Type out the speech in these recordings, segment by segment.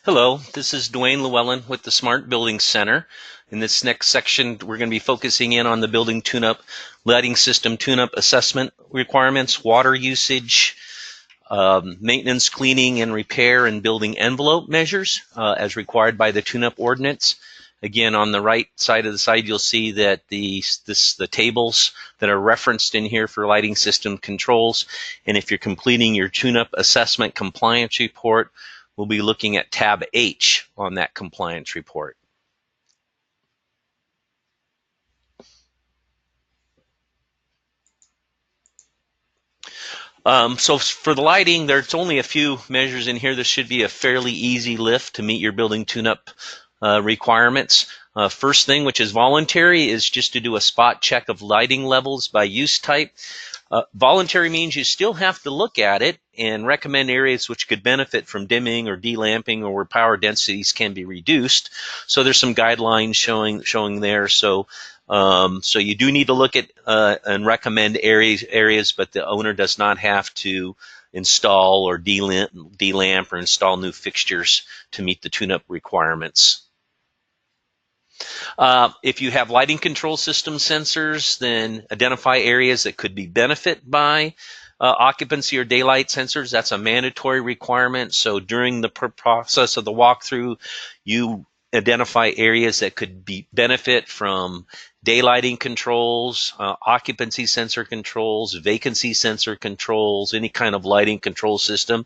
Hello, this is Dwayne Llewellyn with the Smart Building Center. In this next section, we're going to be focusing in on the building tune-up, lighting system tune-up assessment requirements, water usage, maintenance, cleaning, and repair, and building envelope measures as required by the tune-up ordinance. Again, on the right side of the slide, you'll see that the tables that are referenced in here for lighting system controls. And if you're completing your tune-up assessment compliance report, we'll be looking at tab H on that compliance report. So for the lighting, there's only a few measures in here. This should be a fairly easy lift to meet your building tune-up requirements. First thing, which is voluntary, is just to do a spot check of lighting levels by use type. Voluntary means you still have to look at it and recommend areas which could benefit from dimming or delamping or where power densities can be reduced. So there's some guidelines showing there. So you do need to look at and recommend areas, but the owner does not have to install or delamp or install new fixtures to meet the tune-up requirements. If you have lighting control system sensors, then identify areas that could be benefit by occupancy or daylight sensors. That's a mandatory requirement. So during the process of the walkthrough, you identify areas that could be benefit from daylighting controls, occupancy sensor controls, vacancy sensor controls, any kind of lighting control system.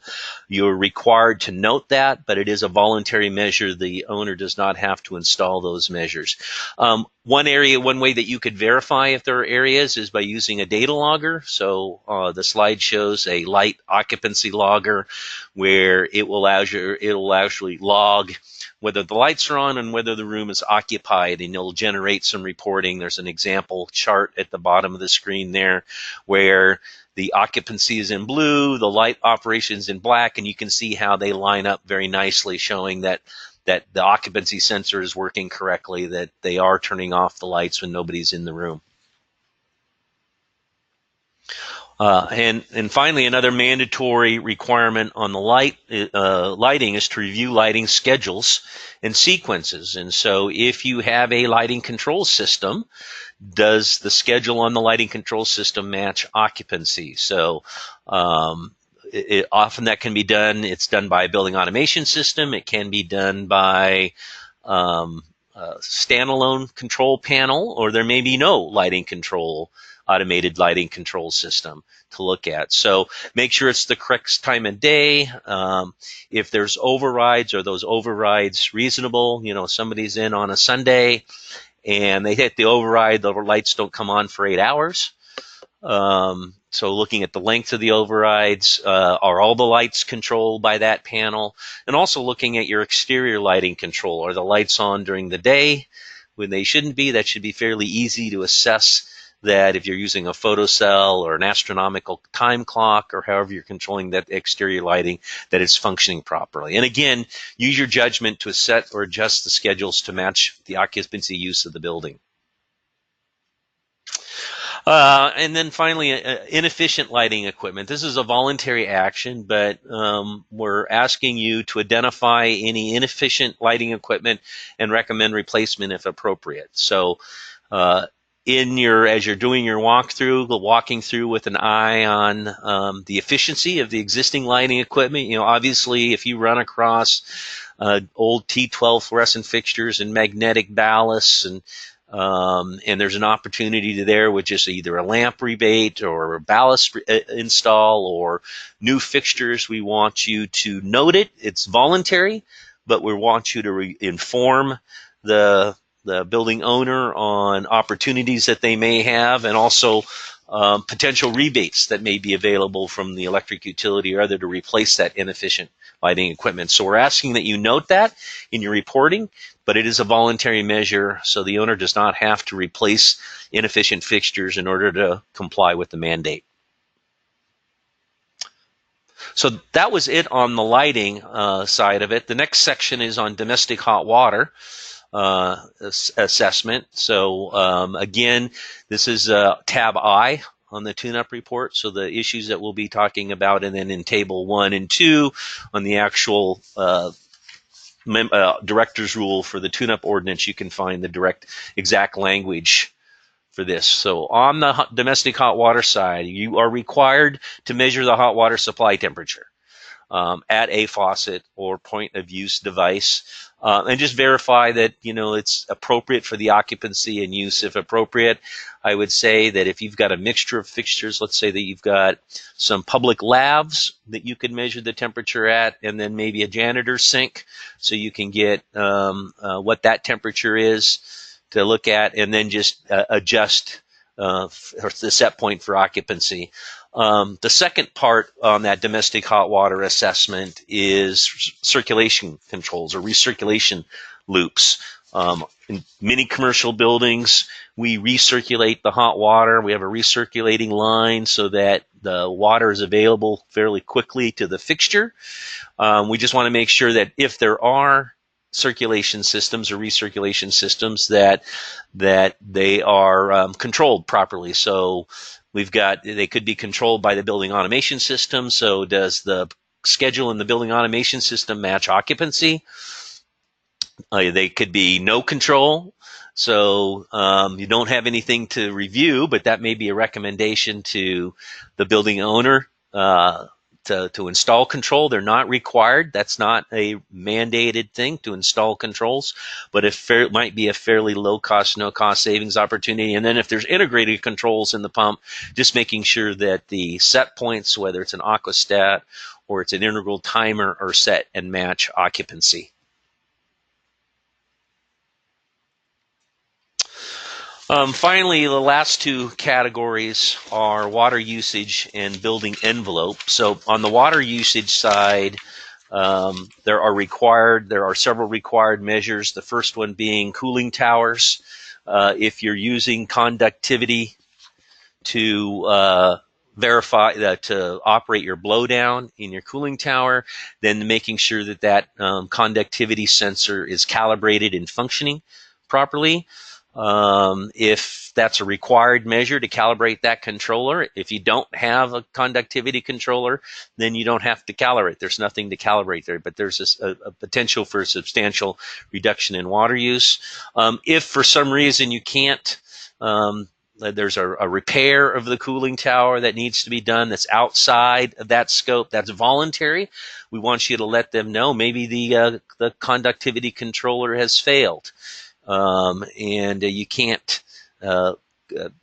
You're required to note that, but it is a voluntary measure. The owner does not have to install those measures. One way that you could verify if there are areas is by using a data logger. So the slide shows a light occupancy logger where it will actually log whether the lights are on and whether the room is occupied, and it'll generate some reporting. There's an example chart at the bottom of the screen there where the occupancy is in blue, the light operation is in black, and you can see how they line up very nicely, showing that the occupancy sensor is working correctly, that they are turning off the lights when nobody's in the room. And finally, another mandatory requirement on the lighting is to review lighting schedules and sequences. And so if you have a lighting control system, does the schedule on the lighting control system match occupancy? So often that can be done. It's done by a building automation system. It can be done by standalone control panel, or there may be no automated lighting control system to look at. So make sure it's the correct time of day. If there's overrides, are those overrides reasonable? You know, somebody's in on a Sunday and they hit the override, the lights don't come on for 8 hours. So looking at the length of the overrides, are all the lights controlled by that panel? And also looking at your exterior lighting control. Are the lights on during the day when they shouldn't be? That should be fairly easy to assess, that if you're using a photocell or an astronomical time clock or however you're controlling that exterior lighting, that it's functioning properly. And again, use your judgment to set or adjust the schedules to match the occupancy use of the building. And then finally, inefficient lighting equipment. This is a voluntary action, but we're asking you to identify any inefficient lighting equipment and recommend replacement if appropriate. So as you're doing your walking through with an eye on the efficiency of the existing lighting equipment. You know, obviously, if you run across old T12 fluorescent fixtures and magnetic ballasts, and there's an opportunity there with just either a lamp rebate or a ballast install or new fixtures, we want you to note it. It's voluntary, but we want you to inform the building owner on opportunities that they may have, and also potential rebates that may be available from the electric utility or other to replace that inefficient lighting equipment. So we're asking that you note that in your reporting, but it is a voluntary measure, so the owner does not have to replace inefficient fixtures in order to comply with the mandate. So that was it on the lighting side of it. The next section is on domestic hot water assessment. So again, this is tab I on the tune-up report. So the issues that we'll be talking about, and then in table 1 and 2 on the actual director's rule for the tune-up ordinance, you can find the exact language for this. So on the domestic hot water side, you are required to measure the hot water supply temperature at a faucet or point of use device, and just verify that it's appropriate for the occupancy and use if appropriate. I would say that if you've got a mixture of fixtures, let's say that you've got some public lavs that you can measure the temperature at, and then maybe a janitor's sink, so you can get what that temperature is to look at, and then just adjust the set point for occupancy. The second part on that domestic hot water assessment is circulation controls or recirculation loops. In many commercial buildings, we recirculate the hot water. We have a recirculating line so that the water is available fairly quickly to the fixture. We just want to make sure that if there are circulation systems or recirculation systems, that they are controlled properly. So they could be controlled by the building automation system. So does the schedule in the building automation system match occupancy? They could be no control. So you don't have anything to review, but that may be a recommendation to the building owner to install control. They're not required. That's not a mandated thing to install controls, but it might be a fairly low cost, no cost savings opportunity. And then if there's integrated controls in the pump, just making sure that the set points, whether it's an aquastat or it's an integral timer, are set and match occupancy. Finally, the last two categories are water usage and building envelope. So on the water usage side, there are several required measures. The first one being cooling towers. If you're using conductivity to verify that to operate your blowdown in your cooling tower, then making sure that conductivity sensor is calibrated and functioning properly. If that's a required measure to calibrate that controller, if you don't have a conductivity controller, then you don't have to calibrate. There's nothing to calibrate there, but there's a potential for a substantial reduction in water use. If for some reason you can't, there's a repair of the cooling tower that needs to be done that's outside of that scope, that's voluntary. We want you to let them know maybe the conductivity controller has failed. And you can't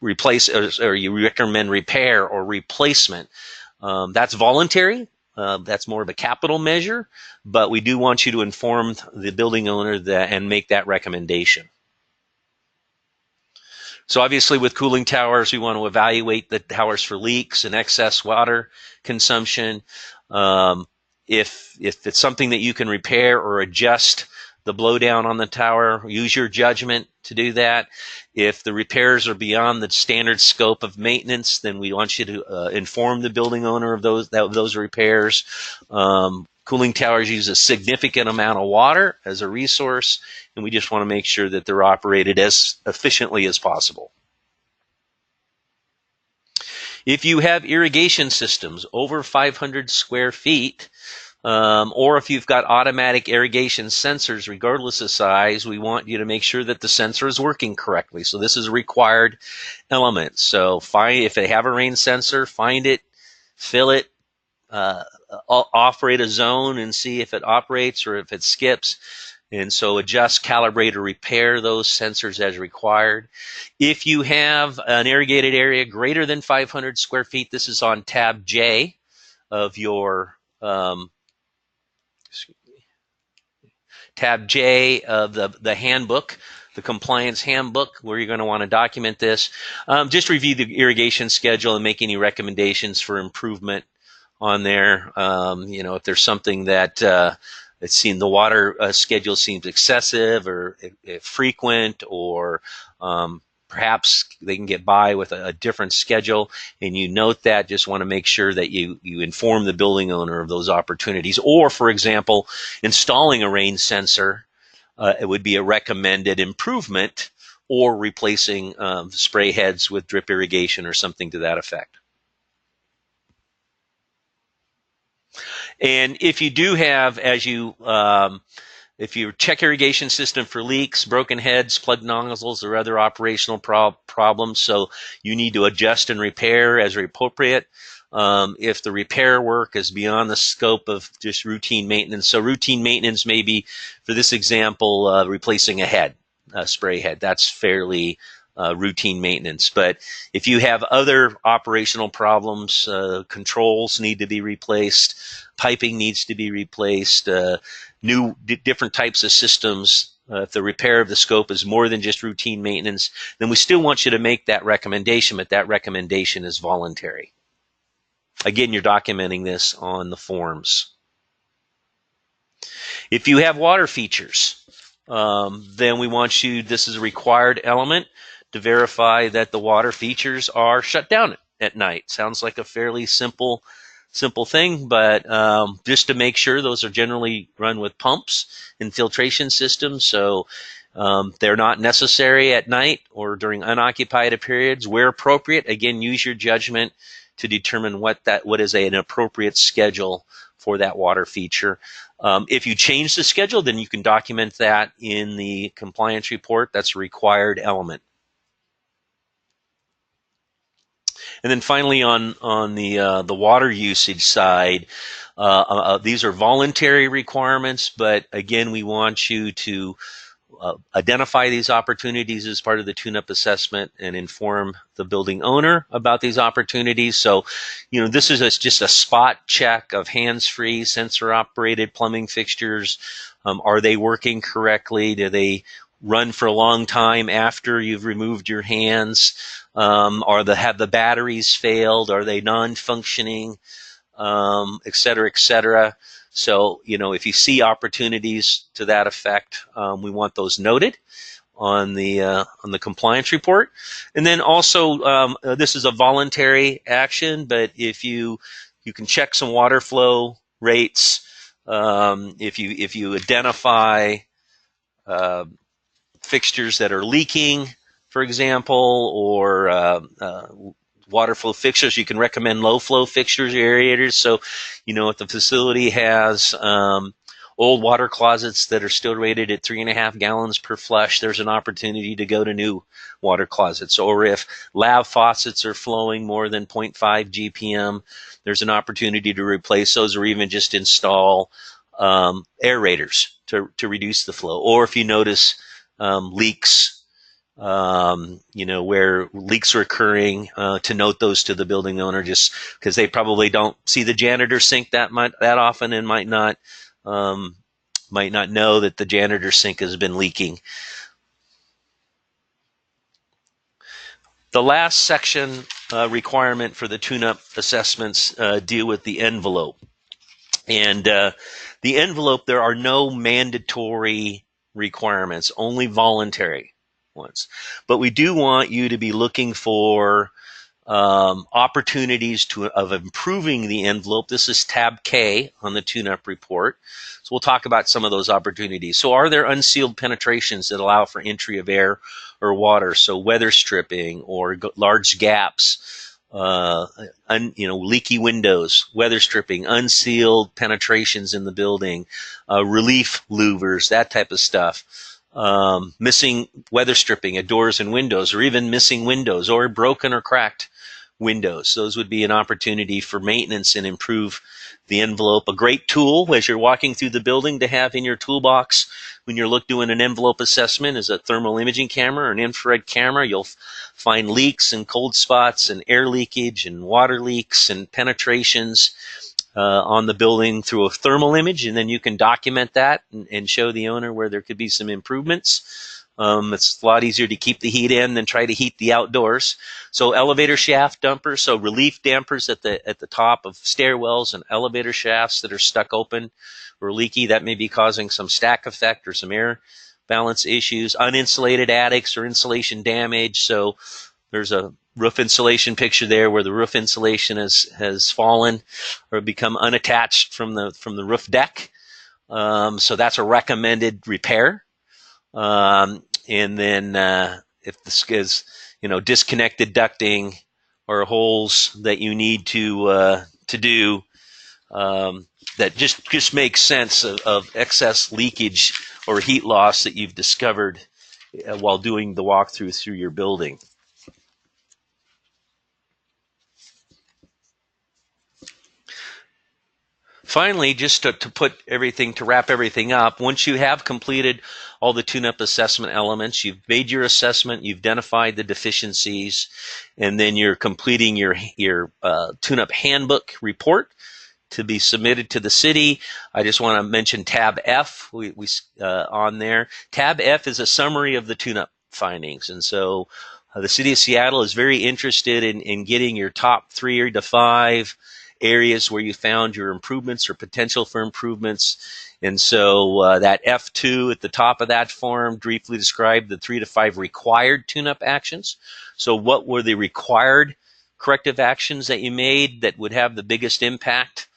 replace, or you recommend repair or replacement. That's voluntary. That's more of a capital measure, but we do want you to inform the building owner and make that recommendation. So obviously with cooling towers, we want to evaluate the towers for leaks and excess water consumption. If it's something that you can repair or adjust the blowdown on the tower, use your judgment to do that. If the repairs are beyond the standard scope of maintenance, then we want you to inform the building owner of those repairs. Cooling towers use a significant amount of water as a resource, and we just want to make sure that they're operated as efficiently as possible. If you have irrigation systems over 500 square feet, or if you've got automatic irrigation sensors, regardless of size, we want you to make sure that the sensor is working correctly. So this is a required element. So if they have a rain sensor, find it, fill it, operate a zone and see if it operates or if it skips. And so adjust, calibrate, or repair those sensors as required. If you have an irrigated area greater than 500 square feet, this is on tab J of your tab J of the handbook, the compliance handbook, where you're going to want to document this. Just review the irrigation schedule and make any recommendations for improvement on there. If there's something that it's seen the water schedule seems excessive or frequent, or perhaps they can get by with a different schedule, and you note that, just want to make sure that you inform the building owner of those opportunities. Or, for example, installing a rain sensor, it would be a recommended improvement, or replacing spray heads with drip irrigation or something to that effect. And if you do have, as you If you check irrigation system for leaks, broken heads, plugged nozzles, or other operational problems, so you need to adjust and repair as appropriate. If the repair work is beyond the scope of just routine maintenance, so routine maintenance may be, for this example, replacing a head, a spray head. That's fairly routine maintenance. But if you have other operational problems, controls need to be replaced, piping needs to be replaced, different types of systems, if the repair of the scope is more than just routine maintenance, then we still want you to make that recommendation, but that recommendation is voluntary. Again, you're documenting this on the forms. If you have water features, then we want you, this is a required element to verify that the water features are shut down at night. Sounds like a fairly simple thing, but just to make sure, those are generally run with pumps and filtration systems, so they're not necessary at night or during unoccupied periods. Where appropriate, again, use your judgment to determine what is an appropriate schedule for that water feature. If you change the schedule, then you can document that in the compliance report. That's a required element. And then finally, on the water usage side, these are voluntary requirements, but again, we want you to identify these opportunities as part of the tune-up assessment and inform the building owner about these opportunities. So, this is just a spot check of hands-free, sensor-operated plumbing fixtures. Are they working correctly? Do they run for a long time after you've removed your hands? Have the batteries failed? Are they non-functioning? Et cetera, et cetera. So, if you see opportunities to that effect, we want those noted on the compliance report. And then also, this is a voluntary action, but if you can check some water flow rates, if you identify fixtures that are leaking, for example, or water flow fixtures, you can recommend low flow fixtures or aerators. So, if the facility has old water closets that are still rated at 3.5 gallons per flush, there's an opportunity to go to new water closets. Or if lav faucets are flowing more than 0.5 GPM, there's an opportunity to replace those, or even just install aerators to reduce the flow. Or if you notice leaks, where leaks are occurring, to note those to the building owner, just because they probably don't see the janitor sink that often and might not know that the janitor sink has been leaking. The last section requirement for the tune-up assessments deal with the envelope. And the envelope, there are no mandatory requirements, only voluntary ones. But we do want you to be looking for opportunities of improving the envelope. This is tab K on the tune-up report. So we'll talk about some of those opportunities. So are there unsealed penetrations that allow for entry of air or water? So weather stripping or large gaps, leaky windows, weather stripping, unsealed penetrations in the building, relief louvers, that type of stuff. Missing weather stripping at doors and windows, or even missing windows or broken or cracked windows. Those would be an opportunity for maintenance and improve the envelope. A great tool as you're walking through the building to have in your toolbox when you're doing an envelope assessment is a thermal imaging camera or an infrared camera. You'll find leaks and cold spots and air leakage and water leaks and penetrations on the building through a thermal image, and then you can document that and show the owner where there could be some improvements. It's a lot easier to keep the heat in than try to heat the outdoors. So elevator shaft dumpers, so relief dampers at the top of stairwells and elevator shafts that are stuck open or leaky, that may be causing some stack effect or some air balance issues. Uninsulated attics or insulation damage, so there's a roof insulation picture there where the roof insulation has fallen or become unattached from the roof deck. So that's a recommended repair. And then if this is disconnected ducting or holes that you need to do, that just makes sense of excess leakage or heat loss that you've discovered while doing the walkthrough through your building. Finally, just to wrap everything up, once you have completed all the tune-up assessment elements, you've made your assessment, you've identified the deficiencies, and then you're completing your tune-up handbook report to be submitted to the city. I just want to mention tab F on there. Tab F is a summary of the tune-up findings, and so the city of Seattle is very interested in getting your top 3 to 5 areas where you found your improvements or potential for improvements. And so that F2 at the top of that form briefly described the 3 to 5 required tune-up actions. So what were the required corrective actions that you made that would have the biggest impact,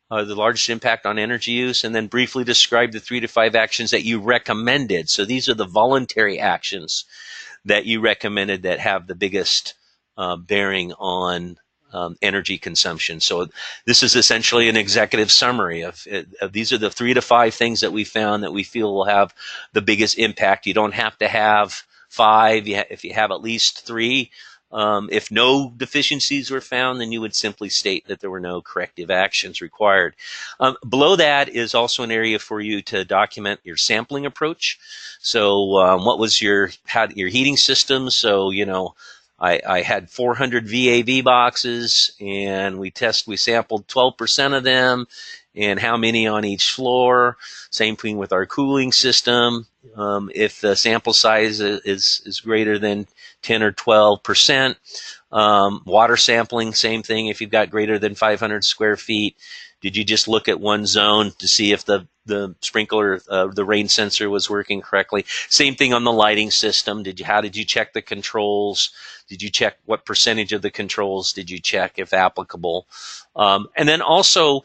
the largest impact on energy use? And then briefly describe the 3 to 5 actions that you recommended. So these are the voluntary actions that you recommended that have the biggest bearing on energy consumption. So this is essentially an executive summary of these are the 3 to 5 things that we found that we feel will have the biggest impact. You don't have to have 5. If you have at least 3, if no deficiencies were found, then you would simply state that there were no corrective actions required. Below that is also an area for you to document your sampling approach. So what was your heating system? So, I had 400 VAV boxes, and we sampled 12% of them, and how many on each floor. Same thing with our cooling system. If the sample size is greater than 10 or 12%. Water sampling, same thing. If you've got greater than 500 square feet, did you just look at one zone to see if the sprinkler, the rain sensor was working correctly? Same thing on the lighting system. How did you check the controls? Did you check what percentage of the controls did you check, if applicable? And then also,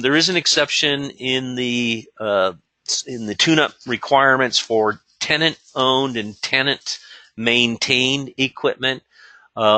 there is an exception in the tune-up requirements for tenant-owned and tenant-maintained equipment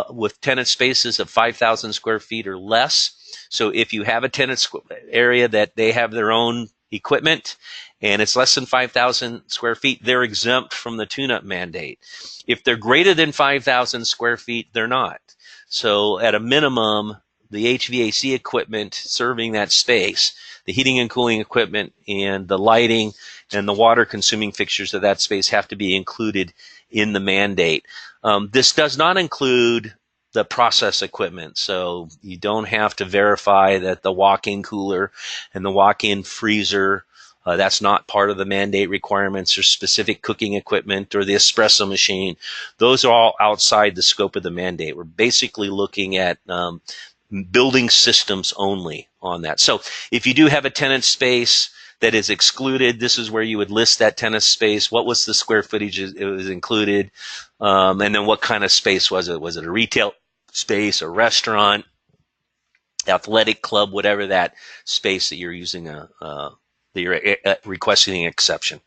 with tenant spaces of 5,000 square feet or less. So if you have a tenant area that they have their own equipment and it's less than 5,000 square feet, they're exempt from the tune-up mandate. If they're greater than 5,000 square feet, they're not. So at a minimum, the HVAC equipment serving that space, the heating and cooling equipment, and the lighting and the water consuming fixtures of that space have to be included in the mandate. This does not include the process equipment, so you don't have to verify that the walk-in cooler and the walk-in freezer, that's not part of the mandate requirements, or specific cooking equipment or the espresso machine. Those are all outside the scope of the mandate. We're basically looking at building systems only on that. So if you do have a tenant space that is excluded, this is where you would list that tenant space. What was the square footage it was included? And then what kind of space was it? Was it a retail space, a restaurant, athletic club, whatever that space that you're using, that you're requesting an exception.